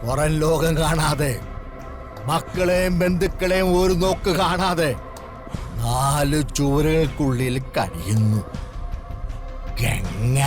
പുറം ലോകം കാണാതെ, മക്കളെയും ബന്ധുക്കളെയും ഒരു നോക്ക് കാണാതെ 4 ചുവരുകൾക്കുള്ളിൽ കഴിയുന്നു ഗംഗ.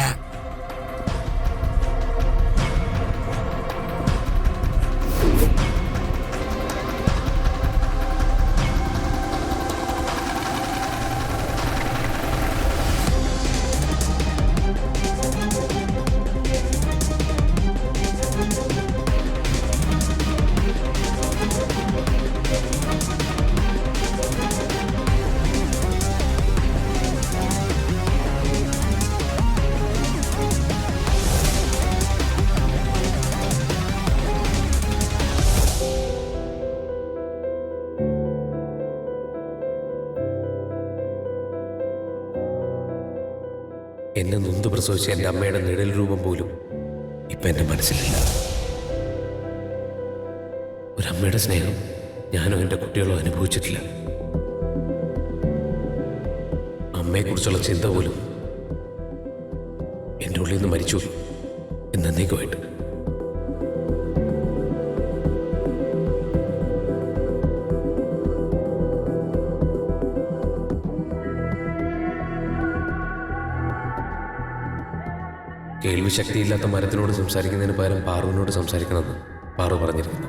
എന്നെ നൊന്ത് പ്രസവിച്ച എൻ്റെ അമ്മയുടെ നിഴൽ രൂപം പോലും ഇപ്പം എൻ്റെ മനസ്സിലില്ല. ഒരമ്മയുടെ സ്നേഹം ഞാനോ എൻ്റെ കുട്ടികളോ അനുഭവിച്ചിട്ടില്ല. അമ്മയെക്കുറിച്ചുള്ള ചിന്ത പോലും എൻ്റെ ഉള്ളിൽ നിന്ന് മരിച്ചു എന്നേക്കുമായിട്ട്. കേൾവി ശക്തിയില്ലാത്ത മരത്തിനോട് സംസാരിക്കുന്നതിന് പകരം പാറുവിനോട് സംസാരിക്കണമെന്ന് പാറു പറഞ്ഞിരിക്കുന്നു.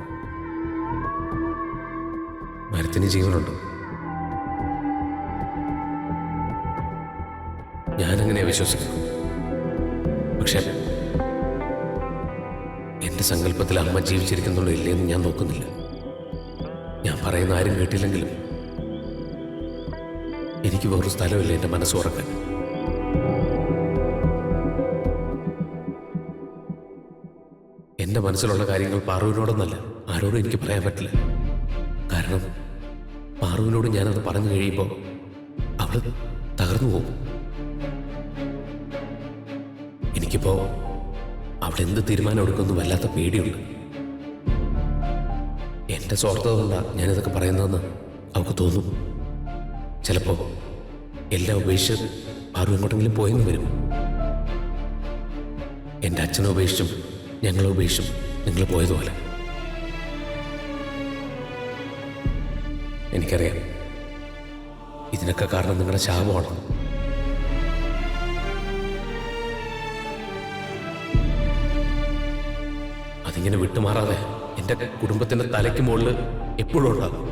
മരത്തിന് ജീവനുണ്ട്. ഞാനങ്ങനെ വിശ്വസിക്കുന്നു. പക്ഷെ എൻ്റെ സങ്കല്പത്തിൽ അമ്മ ജീവിച്ചിരിക്കുന്നുണ്ടോ ഇല്ലയെന്ന് ഞാൻ നോക്കുന്നില്ല. ഞാൻ പറയുന്ന ആരും കേട്ടില്ലെങ്കിലും എനിക്ക് വേറൊരു സ്ഥലമില്ല എൻ്റെ മനസ്സ് ഉറക്കാൻ. എൻ്റെ മനസ്സിലുള്ള കാര്യങ്ങൾ പാറുവിനോടൊന്നല്ല ആരോടും എനിക്ക് പറയാൻ പറ്റില്ല. കാരണം പാറുവിനോട് ഞാനത് പറഞ്ഞു കഴിയുമ്പോൾ അവൾ തകർന്നു പോകും. എനിക്കിപ്പോ അവിടെ എന്ത് തീരുമാനം എടുക്കുമെന്ന് വല്ലാത്ത പേടിയുണ്ട്. എൻ്റെ സ്വാർത്ഥത കൊണ്ടാണ് ഞാനിതൊക്കെ പറയുന്നതെന്ന് അവൾക്ക് തോന്നും. ചിലപ്പോ എല്ലാം ഉപേക്ഷിച്ച് പാറു എങ്ങോട്ടെങ്കിലും പോയെന്ന് വരും. എൻ്റെ അച്ഛനെ ഉപേക്ഷിച്ചും ഞങ്ങളെ ഉപേക്ഷിച്ചും നിങ്ങൾ പോയതുപോലെ. എനിക്കറിയാം ഇതിനൊക്കെ കാരണം നിങ്ങളുടെ ശാപമാണ്. അതിങ്ങനെ വിട്ടുമാറാതെ എൻ്റെ കുടുംബത്തിൻ്റെ തലയ്ക്ക് മുകളിൽ എപ്പോഴും ഉണ്ടാകും.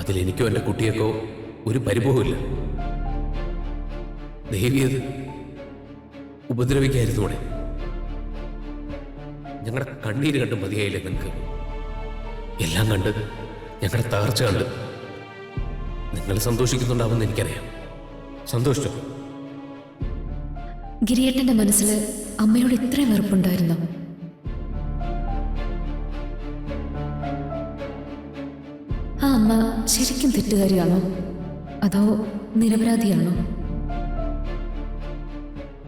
അതിലെനിക്കോ എൻ്റെ കുട്ടിയേക്കോ ഒരു പരിഭവമില്ല. ദേവിയത് ഉപദ്രവിക്കായിരുന്നൂടെ? ഞങ്ങളുടെ കണ്ണീര് കണ്ട് മതിയായില്ലേ നിങ്ങൾക്ക്? എല്ലാം കണ്ട് ഞങ്ങളുടെ തകർച്ച കണ്ട് നിങ്ങൾ സന്തോഷിക്കുന്നുണ്ടാവുമെന്ന് എനിക്കറിയാം. സന്തോഷിച്ചോ? ഗിരിയേട്ടന്റെ മനസ്സിൽ അമ്മയോട് ഇത്രയും വെറുപ്പുണ്ടായിരുന്നോ? ആ അമ്മ ശരിക്കും തെറ്റുകാരിയാണോ അതോ നിരപരാധിയാണോ?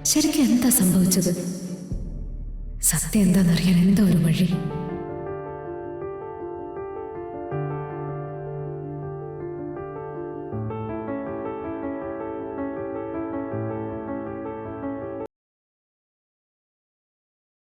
ശരിക്കും എന്താ സംഭവിച്ചത്? സത്യം എന്താണെന്നറിയാൻ എന്താ ഒരു വഴി?